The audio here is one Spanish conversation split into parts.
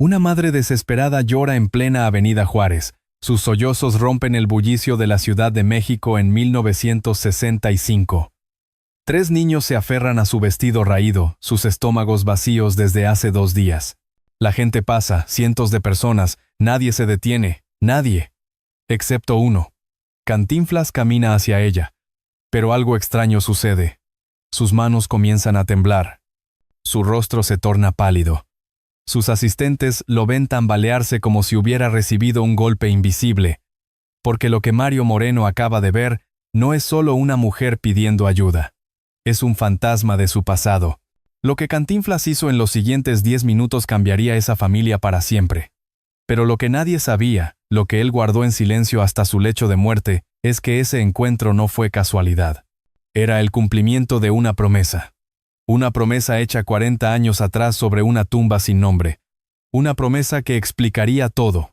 Una madre desesperada llora en plena Avenida Juárez. Sus sollozos rompen el bullicio de la Ciudad de México en 1965. 3 niños se aferran a su vestido raído, sus estómagos vacíos desde hace 2 días. La gente pasa, cientos de personas, nadie se detiene, nadie. Excepto uno. Cantinflas camina hacia ella. Pero algo extraño sucede. Sus manos comienzan a temblar. Su rostro se torna pálido. Sus asistentes lo ven tambalearse como si hubiera recibido un golpe invisible, porque lo que Mario Moreno acaba de ver no es solo una mujer pidiendo ayuda. Es un fantasma de su pasado. Lo que Cantinflas hizo en los siguientes 10 minutos cambiaría esa familia para siempre. Pero lo que nadie sabía, lo que él guardó en silencio hasta su lecho de muerte, es que ese encuentro no fue casualidad. Era el cumplimiento de una promesa. Una promesa hecha 40 años atrás sobre una tumba sin nombre. Una promesa que explicaría todo.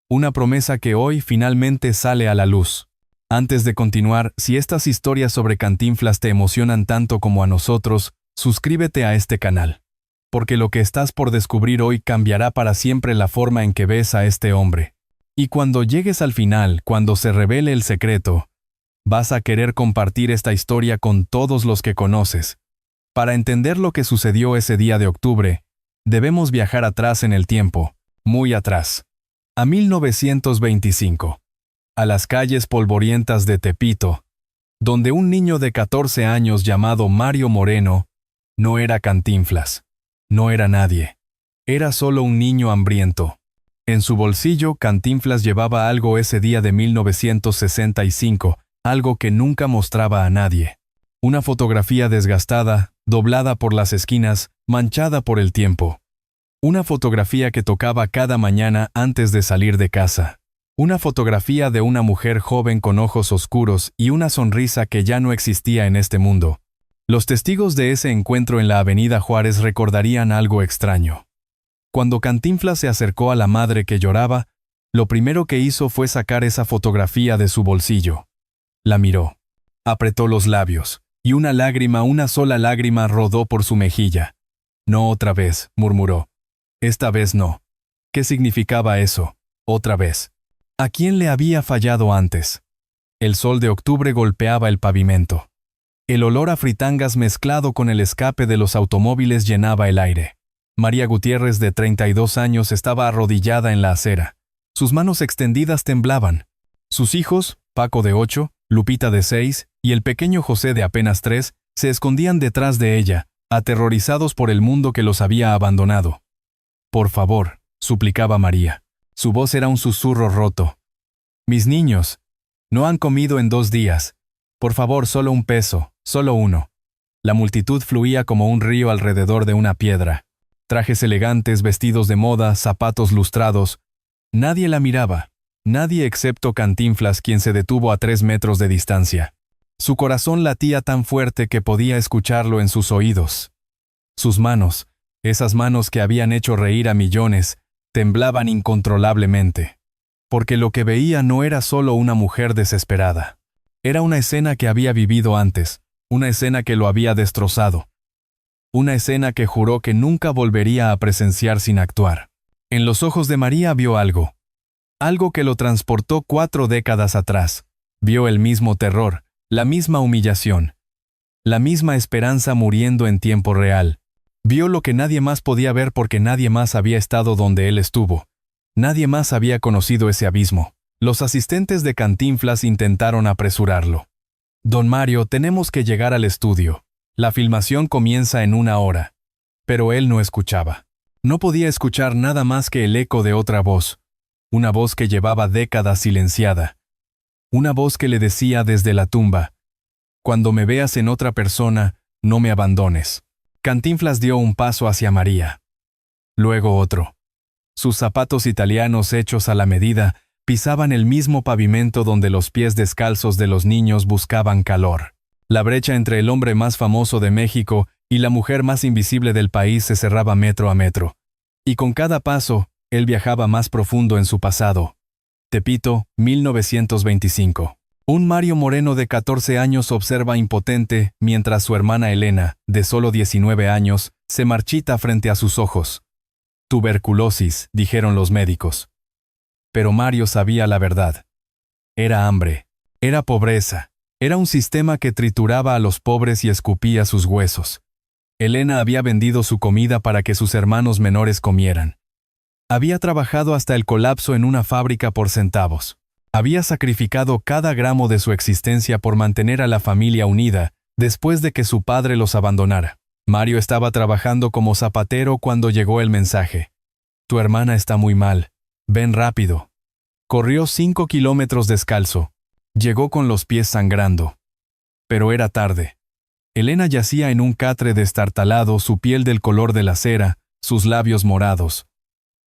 Una promesa que hoy finalmente sale a la luz. Antes de continuar, si estas historias sobre Cantinflas te emocionan tanto como a nosotros, suscríbete a este canal. Porque lo que estás por descubrir hoy cambiará para siempre la forma en que ves a este hombre. Y cuando llegues al final, cuando se revele el secreto, vas a querer compartir esta historia con todos los que conoces. Para entender lo que sucedió ese día de octubre, debemos viajar atrás en el tiempo, muy atrás. A 1925. A las calles polvorientas de Tepito, donde un niño de 14 años llamado Mario Moreno no era Cantinflas, no era nadie. Era solo un niño hambriento. En su bolsillo, Cantinflas llevaba algo ese día de 1965, algo que nunca mostraba a nadie. Una fotografía desgastada, doblada por las esquinas, manchada por el tiempo. Una fotografía que tocaba cada mañana antes de salir de casa. Una fotografía de una mujer joven con ojos oscuros y una sonrisa que ya no existía en este mundo. Los testigos de ese encuentro en la Avenida Juárez recordarían algo extraño. Cuando Cantinflas se acercó a la madre que lloraba, lo primero que hizo fue sacar esa fotografía de su bolsillo. La miró. Apretó los labios, y una sola lágrima rodó por su mejilla. «No otra vez», murmuró. «Esta vez no». ¿Qué significaba eso? Otra vez. ¿A quién le había fallado antes? El sol de octubre golpeaba el pavimento. El olor a fritangas mezclado con el escape de los automóviles llenaba el aire. María Gutiérrez, de 32 años, estaba arrodillada en la acera. Sus manos extendidas temblaban. Sus hijos, Paco de 8, Lupita de 6 y el pequeño José de apenas 3, se escondían detrás de ella, aterrorizados por el mundo que los había abandonado. «Por favor», suplicaba María. Su voz era un susurro roto. «Mis niños, no han comido en 2 días. Por favor, solo un peso, solo uno». La multitud fluía como un río alrededor de una piedra. Trajes elegantes, vestidos de moda, zapatos lustrados. Nadie la miraba. Nadie excepto Cantinflas, quien se detuvo a 3 metros de distancia. Su corazón latía tan fuerte que podía escucharlo en sus oídos. Sus manos, esas manos que habían hecho reír a millones, temblaban incontrolablemente. Porque lo que veía no era solo una mujer desesperada. Era una escena que había vivido antes, una escena que lo había destrozado. Una escena que juró que nunca volvería a presenciar sin actuar. En los ojos de María vio algo. Algo que lo transportó 4 décadas atrás. Vio el mismo terror, la misma humillación, la misma esperanza muriendo en tiempo real. Vio lo que nadie más podía ver porque nadie más había estado donde él estuvo. Nadie más había conocido ese abismo. Los asistentes de Cantinflas intentaron apresurarlo. «Don Mario, tenemos que llegar al estudio. La filmación comienza en 1 hora». Pero él no escuchaba. No podía escuchar nada más que el eco de otra voz. Una voz que llevaba décadas silenciada. Una voz que le decía desde la tumba: «Cuando me veas en otra persona, no me abandones». Cantinflas dio un paso hacia María. Luego otro. Sus zapatos italianos hechos a la medida pisaban el mismo pavimento donde los pies descalzos de los niños buscaban calor. La brecha entre el hombre más famoso de México y la mujer más invisible del país se cerraba metro a metro. Y con cada paso, él viajaba más profundo en su pasado. Tepito, 1925. Un Mario Moreno de 14 años observa impotente mientras su hermana Elena, de solo 19 años, se marchita frente a sus ojos. Tuberculosis, dijeron los médicos. Pero Mario sabía la verdad. Era hambre, era pobreza, era un sistema que trituraba a los pobres y escupía sus huesos. Elena había vendido su comida para que sus hermanos menores comieran. Había trabajado hasta el colapso en una fábrica por centavos. Había sacrificado cada gramo de su existencia por mantener a la familia unida después de que su padre los abandonara. Mario estaba trabajando como zapatero cuando llegó el mensaje. Tu hermana está muy mal. Ven rápido. Corrió 5 kilómetros descalzo. Llegó con los pies sangrando. Pero era tarde. Elena yacía en un catre destartalado, su piel del color de la cera, sus labios morados.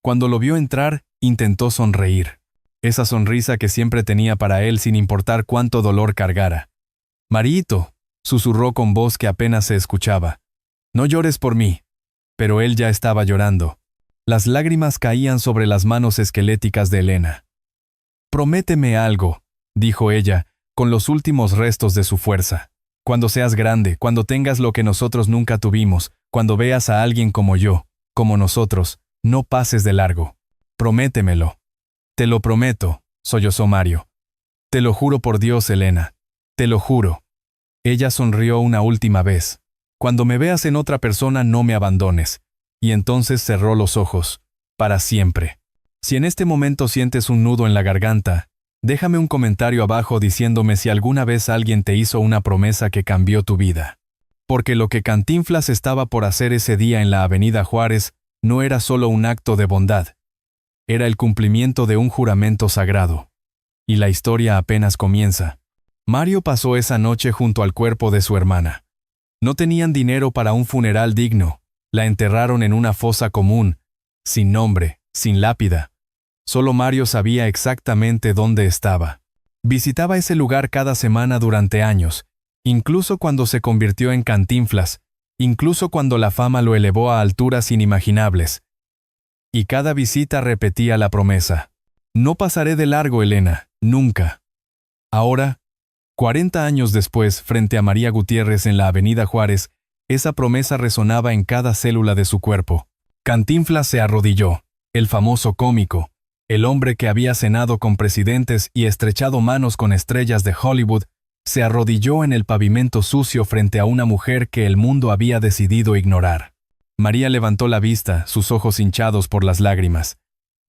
Cuando lo vio entrar, intentó sonreír. Esa sonrisa que siempre tenía para él sin importar cuánto dolor cargara. «Marito», susurró con voz que apenas se escuchaba. «No llores por mí». Pero él ya estaba llorando. Las lágrimas caían sobre las manos esqueléticas de Elena. «Prométeme algo», dijo ella, con los últimos restos de su fuerza. «Cuando seas grande, cuando tengas lo que nosotros nunca tuvimos, cuando veas a alguien como yo, como nosotros, no pases de largo. Prométemelo». «Te lo prometo», sollozó Mario. «Te lo juro por Dios, Elena. Te lo juro». Ella sonrió una última vez. «Cuando me veas en otra persona, no me abandones». Y entonces cerró los ojos. Para siempre. Si en este momento sientes un nudo en la garganta, déjame un comentario abajo diciéndome si alguna vez alguien te hizo una promesa que cambió tu vida. Porque lo que Cantinflas estaba por hacer ese día en la Avenida Juárez no era solo un acto de bondad. Era el cumplimiento de un juramento sagrado. Y la historia apenas comienza. Mario pasó esa noche junto al cuerpo de su hermana. No tenían dinero para un funeral digno. La enterraron en una fosa común, sin nombre, sin lápida. Solo Mario sabía exactamente dónde estaba. Visitaba ese lugar cada semana durante años, incluso cuando se convirtió en Cantinflas, incluso cuando la fama lo elevó a alturas inimaginables. Y cada visita repetía la promesa. «No pasaré de largo, Elena, nunca». Ahora, 40 años después, frente a María Gutiérrez en la Avenida Juárez, esa promesa resonaba en cada célula de su cuerpo. Cantinflas se arrodilló, el famoso cómico, el hombre que había cenado con presidentes y estrechado manos con estrellas de Hollywood, se arrodilló en el pavimento sucio frente a una mujer que el mundo había decidido ignorar. María levantó la vista, sus ojos hinchados por las lágrimas.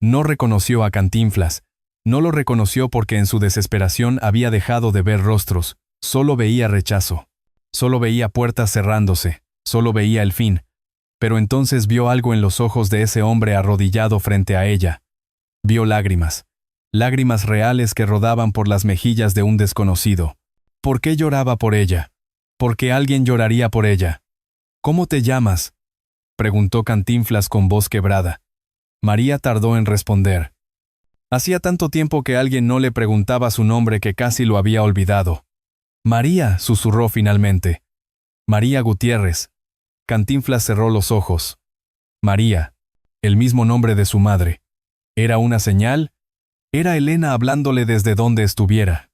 No reconoció a Cantinflas. No lo reconoció porque en su desesperación había dejado de ver rostros, solo veía rechazo. Solo veía puertas cerrándose, solo veía el fin. Pero entonces vio algo en los ojos de ese hombre arrodillado frente a ella. Vio lágrimas. Lágrimas reales que rodaban por las mejillas de un desconocido. ¿Por qué lloraba por ella? ¿Por qué alguien lloraría por ella? «¿Cómo te llamas?», preguntó Cantinflas con voz quebrada. María tardó en responder. Hacía tanto tiempo que alguien no le preguntaba su nombre que casi lo había olvidado. «María», susurró finalmente. «María Gutiérrez». Cantinflas cerró los ojos. María, el mismo nombre de su madre. ¿Era una señal? Era Elena hablándole desde donde estuviera.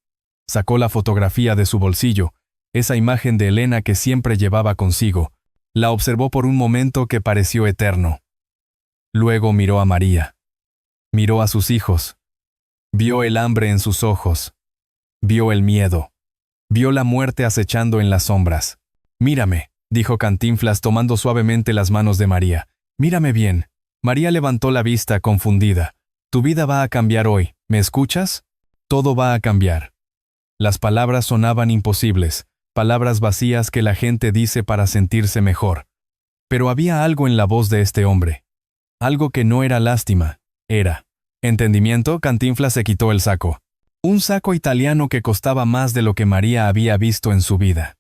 Sacó la fotografía de su bolsillo, esa imagen de Elena que siempre llevaba consigo. La observó por un momento que pareció eterno. Luego miró a María. Miró a sus hijos. Vio el hambre en sus ojos. Vio el miedo. Vio la muerte acechando en las sombras. «Mírame», dijo Cantinflas tomando suavemente las manos de María. «Mírame bien». María levantó la vista confundida. «Tu vida va a cambiar hoy, ¿me escuchas? Todo va a cambiar». Las palabras sonaban imposibles, palabras vacías que la gente dice para sentirse mejor. Pero había algo en la voz de este hombre. Algo que no era lástima, era entendimiento. Cantinflas se quitó el saco. Un saco italiano que costaba más de lo que María había visto en su vida.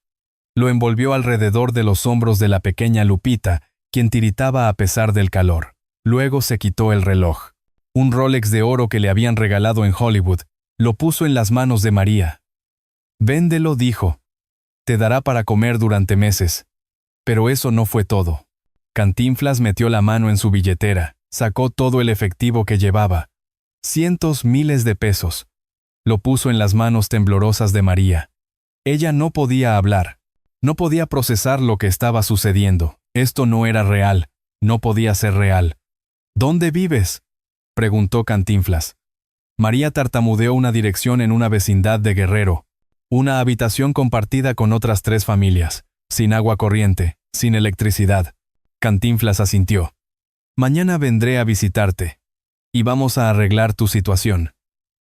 Lo envolvió alrededor de los hombros de la pequeña Lupita, quien tiritaba a pesar del calor. Luego se quitó el reloj. Un Rolex de oro que le habían regalado en Hollywood. Lo puso en las manos de María. «Véndelo», dijo. «Te dará para comer durante meses». Pero eso no fue todo. Cantinflas metió la mano en su billetera, sacó todo el efectivo que llevaba. Cientos, miles de pesos. Lo puso en las manos temblorosas de María. Ella no podía hablar. No podía procesar lo que estaba sucediendo. Esto no era real. No podía ser real. ¿Dónde vives?, preguntó Cantinflas. María tartamudeó una dirección en una vecindad de Guerrero, una habitación compartida con otras 3 familias, sin agua corriente, sin electricidad. Cantinflas asintió. Mañana vendré a visitarte. Y vamos a arreglar tu situación.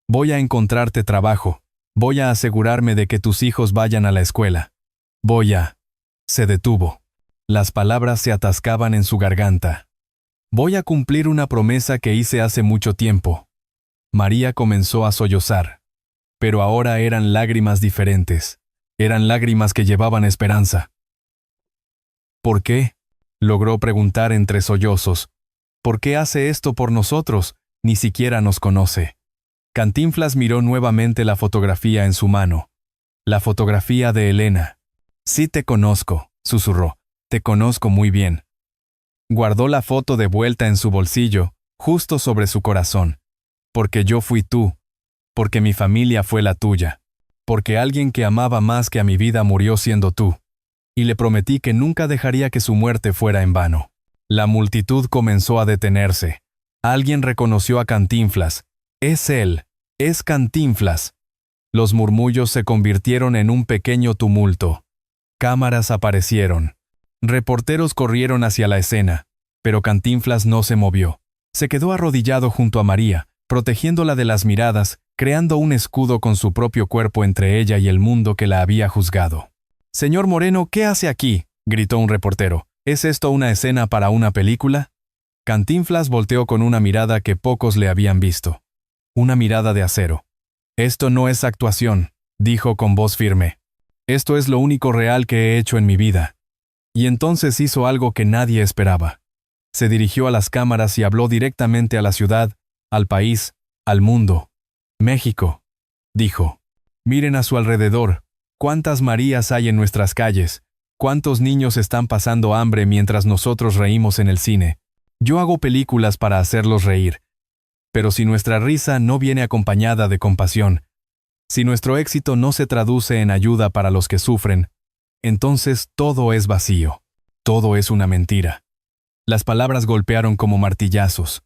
Voy a encontrarte trabajo. Voy a asegurarme de que tus hijos vayan a la escuela. Voy a... Se detuvo. Las palabras se atascaban en su garganta. Voy a cumplir una promesa que hice hace mucho tiempo. María comenzó a sollozar. Pero ahora eran lágrimas diferentes. Eran lágrimas que llevaban esperanza. ¿Por qué?, logró preguntar entre sollozos. ¿Por qué hace esto por nosotros? Ni siquiera nos conoce. Cantinflas miró nuevamente la fotografía en su mano. La fotografía de Elena. Sí te conozco, susurró. Te conozco muy bien. Guardó la foto de vuelta en su bolsillo, justo sobre su corazón. Porque yo fui tú. Porque mi familia fue la tuya. Porque alguien que amaba más que a mi vida murió siendo tú. Y le prometí que nunca dejaría que su muerte fuera en vano. La multitud comenzó a detenerse. Alguien reconoció a Cantinflas. Es él. Es Cantinflas. Los murmullos se convirtieron en un pequeño tumulto. Cámaras aparecieron. Reporteros corrieron hacia la escena, pero Cantinflas no se movió. Se quedó arrodillado junto a María, protegiéndola de las miradas, creando un escudo con su propio cuerpo entre ella y el mundo que la había juzgado. «Señor Moreno, ¿qué hace aquí?», gritó un reportero. «¿Es esto una escena para una película?». Cantinflas volteó con una mirada que pocos le habían visto. Una mirada de acero. «Esto no es actuación», dijo con voz firme. «Esto es lo único real que he hecho en mi vida». Y entonces hizo algo que nadie esperaba. Se dirigió a las cámaras y habló directamente a la ciudad, al país, al mundo. «México», dijo. «Miren a su alrededor. ¿Cuántas Marías hay en nuestras calles? ¿Cuántos niños están pasando hambre mientras nosotros reímos en el cine? Yo hago películas para hacerlos reír. Pero si nuestra risa no viene acompañada de compasión, si nuestro éxito no se traduce en ayuda para los que sufren, entonces todo es vacío. Todo es una mentira». Las palabras golpearon como martillazos.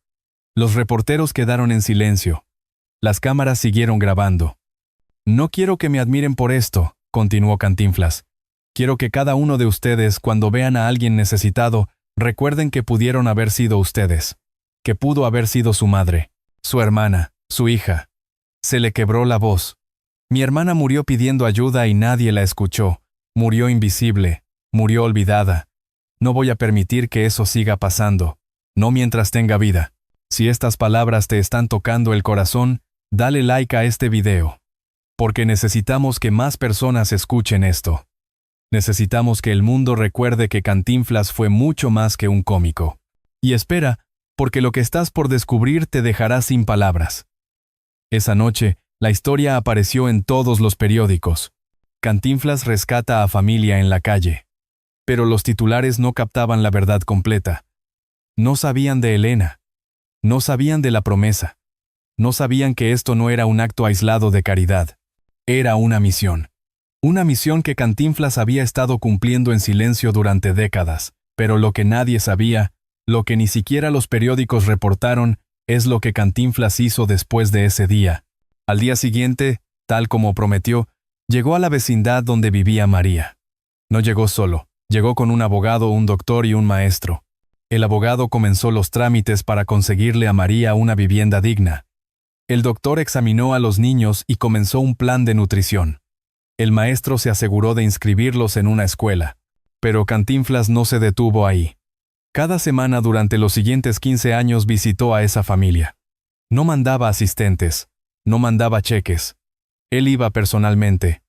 Los reporteros quedaron en silencio. Las cámaras siguieron grabando. «No quiero que me admiren por esto», continuó Cantinflas. «Quiero que cada uno de ustedes, cuando vean a alguien necesitado, recuerden que pudieron haber sido ustedes. Que pudo haber sido su madre, su hermana, su hija». Se le quebró la voz. «Mi hermana murió pidiendo ayuda y nadie la escuchó. Murió invisible, murió olvidada. No voy a permitir que eso siga pasando. No mientras tenga vida. Si estas palabras te están tocando el corazón, dale like a este video. Porque necesitamos que más personas escuchen esto. Necesitamos que el mundo recuerde que Cantinflas fue mucho más que un cómico. Y espera, porque lo que estás por descubrir te dejará sin palabras». Esa noche, la historia apareció en todos los periódicos. Cantinflas rescata a familia en la calle. Pero los titulares no captaban la verdad completa. No sabían de Elena. No sabían de la promesa. No sabían que esto no era un acto aislado de caridad. Era una misión. Una misión que Cantinflas había estado cumpliendo en silencio durante décadas. Pero lo que nadie sabía, lo que ni siquiera los periódicos reportaron, es lo que Cantinflas hizo después de ese día. Al día siguiente, tal como prometió, llegó a la vecindad donde vivía María. No llegó solo. Llegó con un abogado, un doctor y un maestro. El abogado comenzó los trámites para conseguirle a María una vivienda digna. El doctor examinó a los niños y comenzó un plan de nutrición. El maestro se aseguró de inscribirlos en una escuela. Pero Cantinflas no se detuvo ahí. Cada semana durante los siguientes 15 años visitó a esa familia. No mandaba asistentes, no mandaba cheques. Él iba personalmente.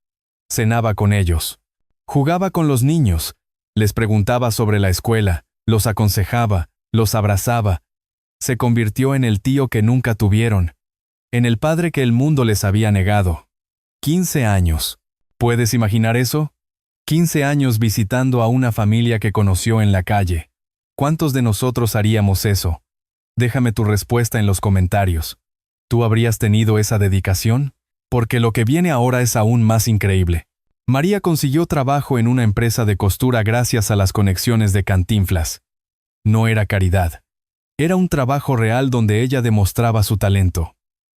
Cenaba con ellos. Jugaba con los niños. Les preguntaba sobre la escuela, los aconsejaba, los abrazaba. Se convirtió en el tío que nunca tuvieron, en el padre que el mundo les había negado. 15 años. ¿Puedes imaginar eso? 15 años visitando a una familia que conoció en la calle. ¿Cuántos de nosotros haríamos eso? Déjame tu respuesta en los comentarios. ¿Tú habrías tenido esa dedicación? Porque lo que viene ahora es aún más increíble. María consiguió trabajo en una empresa de costura gracias a las conexiones de Cantinflas. No era caridad. Era un trabajo real donde ella demostraba su talento.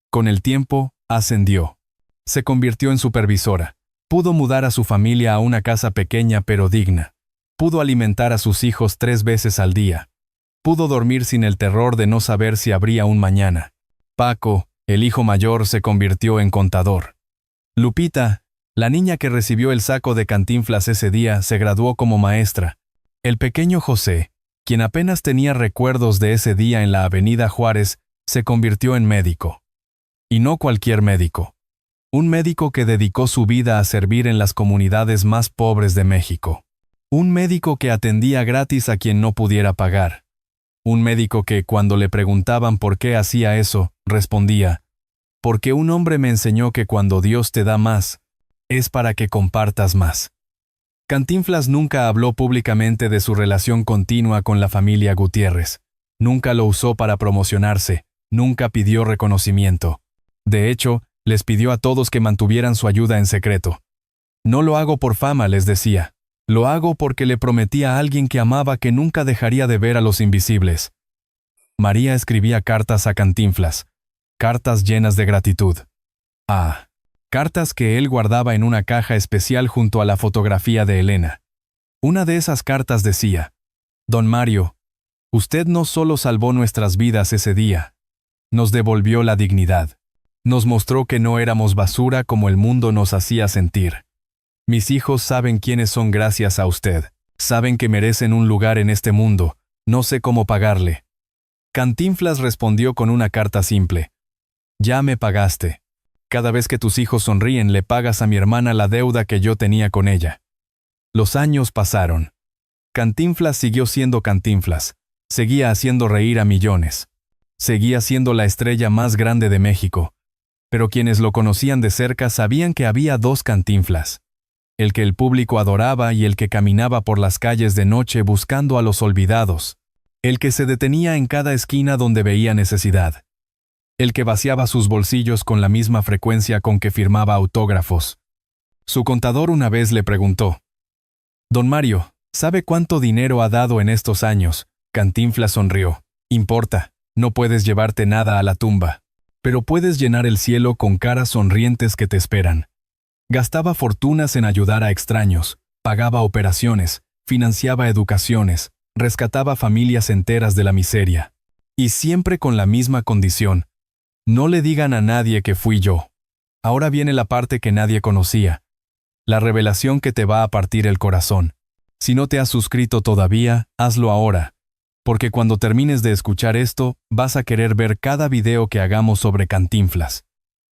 Con el tiempo, ascendió. Se convirtió en supervisora. Pudo mudar a su familia a una casa pequeña pero digna. Pudo alimentar a sus hijos 3 veces al día. Pudo dormir sin el terror de no saber si habría un mañana. Paco, el hijo mayor, se convirtió en contador. Lupita, la niña que recibió el saco de Cantinflas ese día, se graduó como maestra. El pequeño José, quien apenas tenía recuerdos de ese día en la Avenida Juárez, se convirtió en médico. Y no cualquier médico. Un médico que dedicó su vida a servir en las comunidades más pobres de México. Un médico que atendía gratis a quien no pudiera pagar. Un médico que, cuando le preguntaban por qué hacía eso, respondía: porque un hombre me enseñó que cuando Dios te da más, es para que compartas más. Cantinflas nunca habló públicamente de su relación continua con la familia Gutiérrez. Nunca lo usó para promocionarse, nunca pidió reconocimiento. De hecho, les pidió a todos que mantuvieran su ayuda en secreto. No lo hago por fama, les decía. Lo hago porque le prometí a alguien que amaba que nunca dejaría de ver a los invisibles. María escribía cartas a Cantinflas. Cartas llenas de gratitud. Cartas que él guardaba en una caja especial junto a la fotografía de Elena. Una de esas cartas decía: Don Mario, usted no solo salvó nuestras vidas ese día, nos devolvió la dignidad. Nos mostró que no éramos basura como el mundo nos hacía sentir. Mis hijos saben quiénes son gracias a usted. Saben que merecen un lugar en este mundo. No sé cómo pagarle. Cantinflas respondió con una carta simple: ya me pagaste. Cada vez que tus hijos sonríen, le pagas a mi hermana la deuda que yo tenía con ella. Los años pasaron. Cantinflas siguió siendo Cantinflas. Seguía haciendo reír a millones. Seguía siendo la estrella más grande de México. Pero quienes lo conocían de cerca sabían que había 2 Cantinflas. El que el público adoraba y el que caminaba por las calles de noche buscando a los olvidados. El que se detenía en cada esquina donde veía necesidad. El que vaciaba sus bolsillos con la misma frecuencia con que firmaba autógrafos. Su contador una vez le preguntó: Don Mario, ¿sabe cuánto dinero ha dado en estos años? Cantinflas sonrió. Importa, no puedes llevarte nada a la tumba, pero puedes llenar el cielo con caras sonrientes que te esperan. Gastaba fortunas en ayudar a extraños, pagaba operaciones, financiaba educaciones, rescataba familias enteras de la miseria. Y siempre con la misma condición: no le digan a nadie que fui yo. Ahora viene la parte que nadie conocía. La revelación que te va a partir el corazón. Si no te has suscrito todavía, hazlo ahora. Porque cuando termines de escuchar esto, vas a querer ver cada video que hagamos sobre Cantinflas.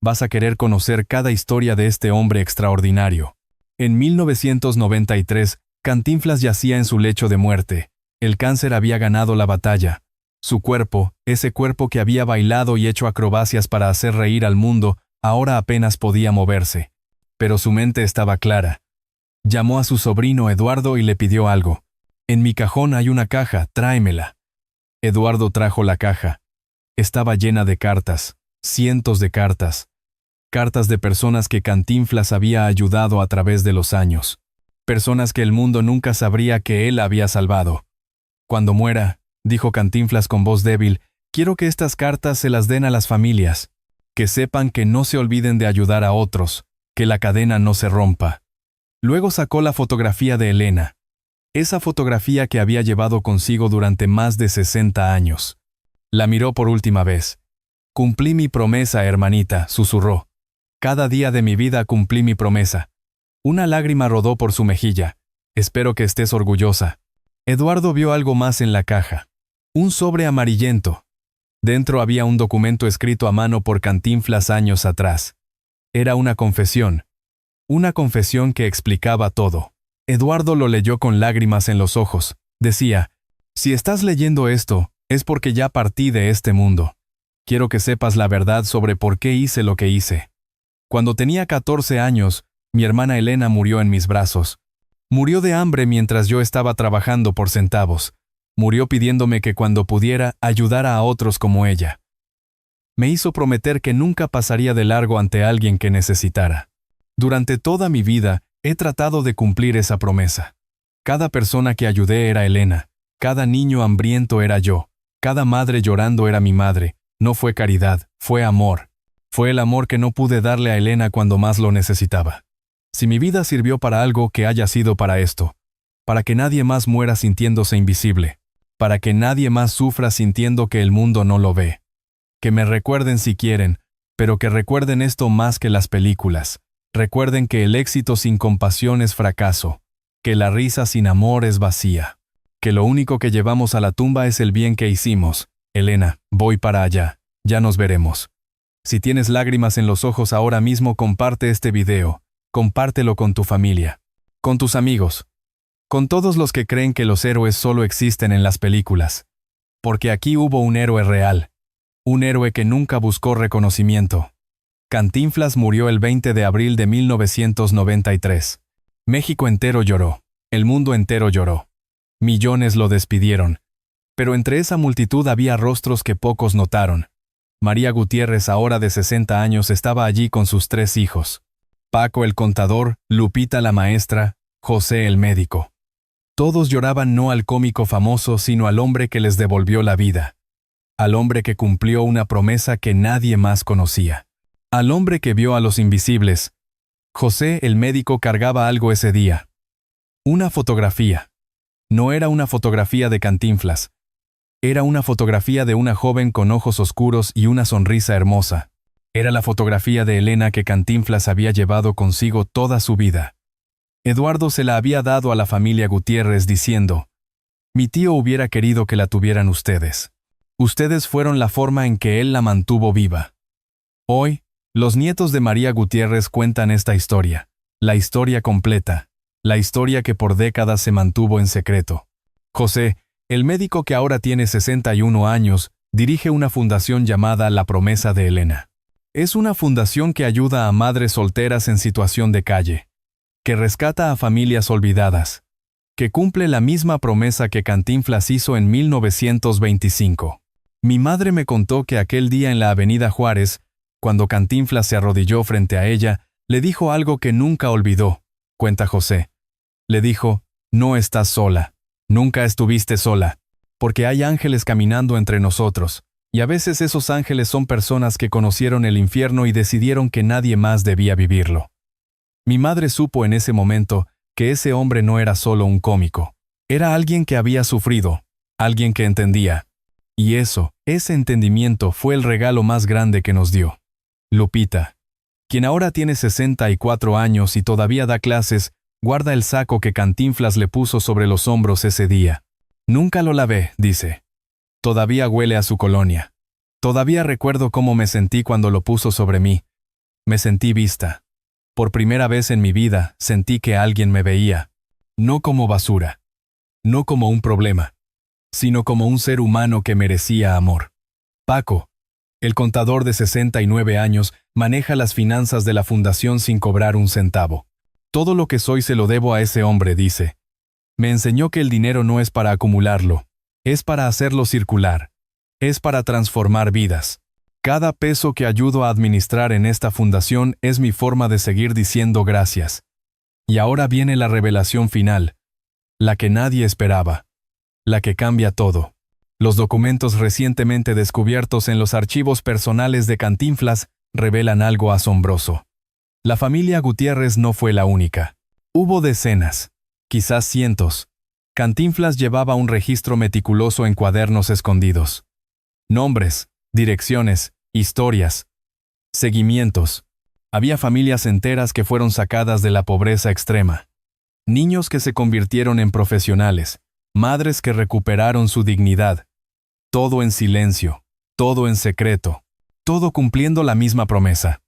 Vas a querer conocer cada historia de este hombre extraordinario. En 1993, Cantinflas yacía en su lecho de muerte. El cáncer había ganado la batalla. Su cuerpo, ese cuerpo que había bailado y hecho acrobacias para hacer reír al mundo, ahora apenas podía moverse. Pero su mente estaba clara. Llamó a su sobrino Eduardo y le pidió algo. En mi cajón hay una caja, tráemela. Eduardo trajo la caja. Estaba llena de cartas, cientos de cartas. Cartas de personas que Cantinflas había ayudado a través de los años. Personas que el mundo nunca sabría que él había salvado. Cuando muera, dijo Cantinflas con voz débil, quiero que estas cartas se las den a las familias. Que sepan que no se olviden de ayudar a otros, que la cadena no se rompa. Luego sacó la fotografía de Elena. Esa fotografía que había llevado consigo durante más de 60 años. La miró por última vez. Cumplí mi promesa, hermanita, susurró. Cada día de mi vida cumplí mi promesa. Una lágrima rodó por su mejilla. Espero que estés orgullosa. Eduardo vio algo más en la caja. Un sobre amarillento. Dentro había un documento escrito a mano por Cantinflas años atrás. Era una confesión. Una confesión que explicaba todo. Eduardo lo leyó con lágrimas en los ojos. Decía: si estás leyendo esto, es porque ya partí de este mundo. Quiero que sepas la verdad sobre por qué hice lo que hice. Cuando tenía 14 años, mi hermana Elena murió en mis brazos. Murió de hambre mientras yo estaba trabajando por centavos. Murió pidiéndome que cuando pudiera ayudara a otros como ella. Me hizo prometer que nunca pasaría de largo ante alguien que necesitara. Durante toda mi vida, he tratado de cumplir esa promesa. Cada persona que ayudé era Elena. Cada niño hambriento era yo. Cada madre llorando era mi madre. No fue caridad, fue amor. Fue el amor que no pude darle a Elena cuando más lo necesitaba. Si mi vida sirvió para algo, que haya sido para esto. Para que nadie más muera sintiéndose invisible. Para que nadie más sufra sintiendo que el mundo no lo ve. Que me recuerden si quieren, pero que recuerden esto más que las películas. Recuerden que el éxito sin compasión es fracaso. Que la risa sin amor es vacía. Que lo único que llevamos a la tumba es el bien que hicimos. Elena, voy para allá. Ya nos veremos. Si tienes lágrimas en los ojos ahora mismo, comparte este video. Compártelo con tu familia. Con tus amigos. Con todos los que creen que los héroes solo existen en las películas. Porque aquí hubo un héroe real. Un héroe que nunca buscó reconocimiento. Cantinflas murió el 20 de abril de 1993. México entero lloró. El mundo entero lloró. Millones lo despidieron. Pero entre esa multitud había rostros que pocos notaron. María Gutiérrez, ahora de 60 años, estaba allí con sus 3 hijos. Paco el contador, Lupita la maestra, José el médico. Todos lloraban no al cómico famoso, sino al hombre que les devolvió la vida. Al hombre que cumplió una promesa que nadie más conocía. Al hombre que vio a los invisibles. José el médico cargaba algo ese día. Una fotografía. No era una fotografía de Cantinflas. Era una fotografía de una joven con ojos oscuros y una sonrisa hermosa. Era la fotografía de Elena que Cantinflas había llevado consigo toda su vida. Eduardo se la había dado a la familia Gutiérrez diciendo: «Mi tío hubiera querido que la tuvieran ustedes. Ustedes fueron la forma en que él la mantuvo viva». Hoy, los nietos de María Gutiérrez cuentan esta historia, la historia completa, la historia que por décadas se mantuvo en secreto. José, el médico que ahora tiene 61 años, dirige una fundación llamada La Promesa de Elena. Es una fundación que ayuda a madres solteras en situación de calle, que rescata a familias olvidadas, que cumple la misma promesa que Cantinflas hizo en 1925. Mi madre me contó que aquel día en la Avenida Juárez, cuando Cantinflas se arrodilló frente a ella, le dijo algo que nunca olvidó, cuenta José. Le dijo: «No estás sola, nunca estuviste sola, porque hay ángeles caminando entre nosotros, y a veces esos ángeles son personas que conocieron el infierno y decidieron que nadie más debía vivirlo». Mi madre supo en ese momento que ese hombre no era solo un cómico, era alguien que había sufrido, alguien que entendía. Y ese entendimiento fue el regalo más grande que nos dio. Lupita, quien ahora tiene 64 años y todavía da clases, guarda el saco que Cantinflas le puso sobre los hombros ese día. «Nunca lo lavé», dice. «Todavía huele a su colonia. Todavía recuerdo cómo me sentí cuando lo puso sobre mí. Me sentí vista. Por primera vez en mi vida sentí que alguien me veía. No como basura. No como un problema. Sino como un ser humano que merecía amor». Paco, el contador de 69 años, maneja las finanzas de la fundación sin cobrar un centavo. «Todo lo que soy se lo debo a ese hombre», dice. «Me enseñó que el dinero no es para acumularlo, es para hacerlo circular, es para transformar vidas. Cada peso que ayudo a administrar en esta fundación es mi forma de seguir diciendo gracias». Y ahora viene la revelación final, la que nadie esperaba, la que cambia todo. Los documentos recientemente descubiertos en los archivos personales de Cantinflas revelan algo asombroso. La familia Gutiérrez no fue la única. Hubo decenas, quizás cientos. Cantinflas llevaba un registro meticuloso en cuadernos escondidos. Nombres, direcciones, historias, seguimientos. Había familias enteras que fueron sacadas de la pobreza extrema. Niños que se convirtieron en profesionales. Madres que recuperaron su dignidad. Todo en silencio, todo en secreto, todo cumpliendo la misma promesa.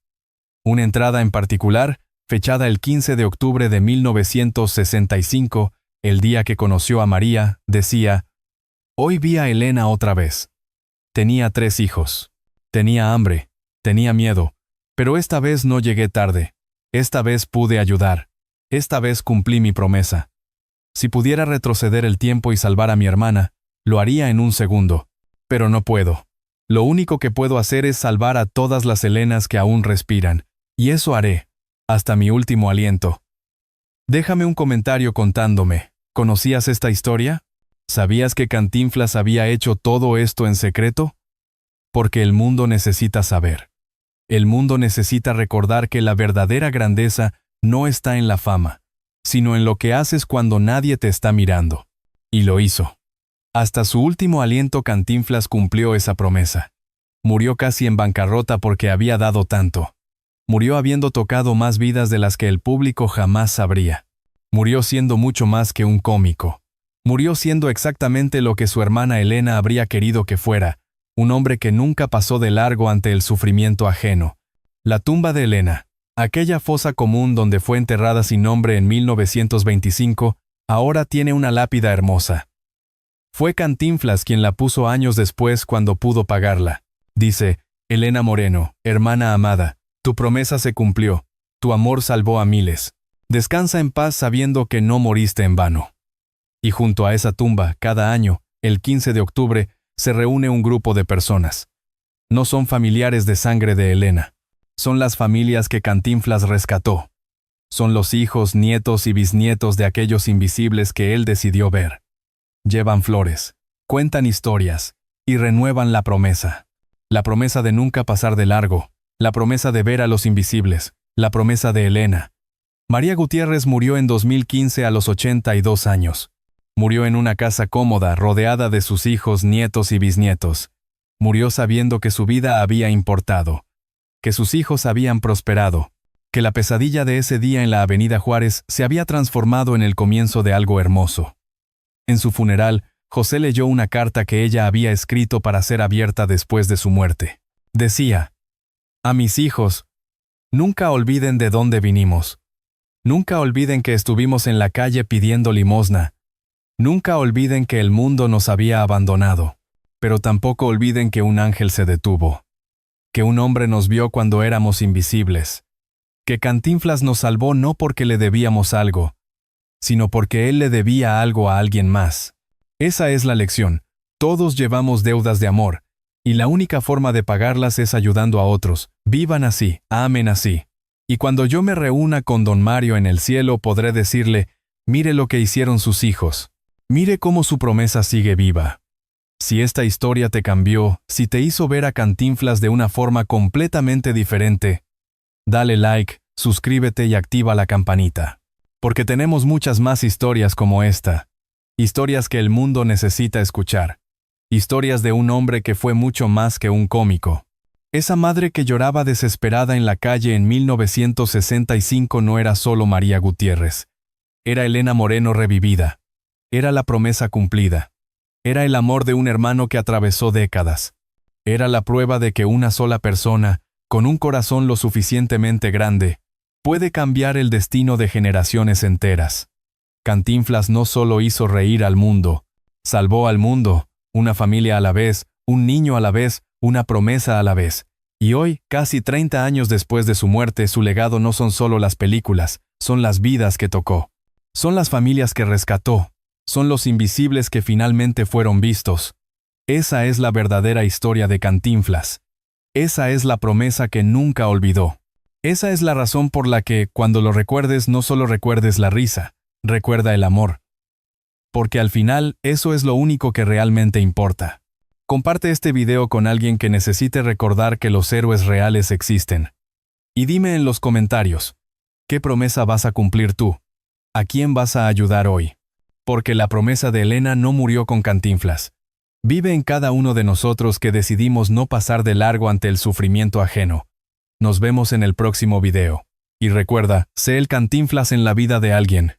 Una entrada en particular, fechada el 15 de octubre de 1965, el día que conoció a María, decía: «Hoy vi a Elena otra vez. Tenía 3 hijos. Tenía hambre, tenía miedo, pero esta vez no llegué tarde. Esta vez pude ayudar. Esta vez cumplí mi promesa. Si pudiera retroceder el tiempo y salvar a mi hermana, lo haría en un segundo. Pero no puedo. Lo único que puedo hacer es salvar a todas las Elenas que aún respiran, y eso haré, hasta mi último aliento». Déjame un comentario contándome, ¿conocías esta historia? ¿Sabías que Cantinflas había hecho todo esto en secreto? Porque el mundo necesita saber. El mundo necesita recordar que la verdadera grandeza no está en la fama, sino en lo que haces cuando nadie te está mirando. Y lo hizo. Hasta su último aliento Cantinflas cumplió esa promesa. Murió casi en bancarrota porque había dado tanto. Murió habiendo tocado más vidas de las que el público jamás sabría. Murió siendo mucho más que un cómico. Murió siendo exactamente lo que su hermana Elena habría querido que fuera, un hombre que nunca pasó de largo ante el sufrimiento ajeno. La tumba de Elena, aquella fosa común donde fue enterrada sin nombre en 1925, ahora tiene una lápida hermosa. Fue Cantinflas quien la puso años después cuando pudo pagarla. Dice, Elena Moreno, hermana amada, tu promesa se cumplió, tu amor salvó a miles. Descansa en paz sabiendo que no moriste en vano. Y junto a esa tumba, cada año, el 15 de octubre, se reúne un grupo de personas. No son familiares de sangre de Elena. Son las familias que Cantinflas rescató. Son los hijos, nietos y bisnietos de aquellos invisibles que él decidió ver. Llevan flores, cuentan historias y renuevan la promesa. La promesa de nunca pasar de largo, la promesa de ver a los invisibles, la promesa de Elena. María Gutiérrez murió en 2015 a los 82 años. Murió en una casa cómoda, rodeada de sus hijos, nietos y bisnietos. Murió sabiendo que su vida había importado, que sus hijos habían prosperado, que la pesadilla de ese día en la Avenida Juárez se había transformado en el comienzo de algo hermoso. En su funeral, José leyó una carta que ella había escrito para ser abierta después de su muerte. Decía, «A mis hijos, nunca olviden de dónde vinimos. Nunca olviden que estuvimos en la calle pidiendo limosna. Nunca olviden que el mundo nos había abandonado, pero tampoco olviden que un ángel se detuvo, que un hombre nos vio cuando éramos invisibles, que Cantinflas nos salvó no porque le debíamos algo, sino porque él le debía algo a alguien más. Esa es la lección. Todos llevamos deudas de amor, y la única forma de pagarlas es ayudando a otros. Vivan así, amen así. Y cuando yo me reúna con don Mario en el cielo podré decirle, mire lo que hicieron sus hijos. Mire cómo su promesa sigue viva. Si esta historia te cambió, si te hizo ver a Cantinflas de una forma completamente diferente, dale like, suscríbete y activa la campanita. Porque tenemos muchas más historias como esta. Historias que el mundo necesita escuchar. Historias de un hombre que fue mucho más que un cómico. Esa madre que lloraba desesperada en la calle en 1965 no era solo María Gutiérrez. Era Elena Moreno revivida. Era la promesa cumplida. Era el amor de un hermano que atravesó décadas. Era la prueba de que una sola persona, con un corazón lo suficientemente grande, puede cambiar el destino de generaciones enteras. Cantinflas no solo hizo reír al mundo, salvó al mundo, una familia a la vez, un niño a la vez, una promesa a la vez. Y hoy, casi 30 años después de su muerte, su legado no son solo las películas, son las vidas que tocó. Son las familias que rescató. Son los invisibles que finalmente fueron vistos. Esa es la verdadera historia de Cantinflas. Esa es la promesa que nunca olvidó. Esa es la razón por la que, cuando lo recuerdes, no solo recuerdes la risa, recuerda el amor. Porque al final, eso es lo único que realmente importa. Comparte este video con alguien que necesite recordar que los héroes reales existen. Y dime en los comentarios, ¿qué promesa vas a cumplir tú? ¿A quién vas a ayudar hoy? Porque la promesa de Elena no murió con Cantinflas. Vive en cada uno de nosotros que decidimos no pasar de largo ante el sufrimiento ajeno. Nos vemos en el próximo video. Y recuerda, sé el Cantinflas en la vida de alguien.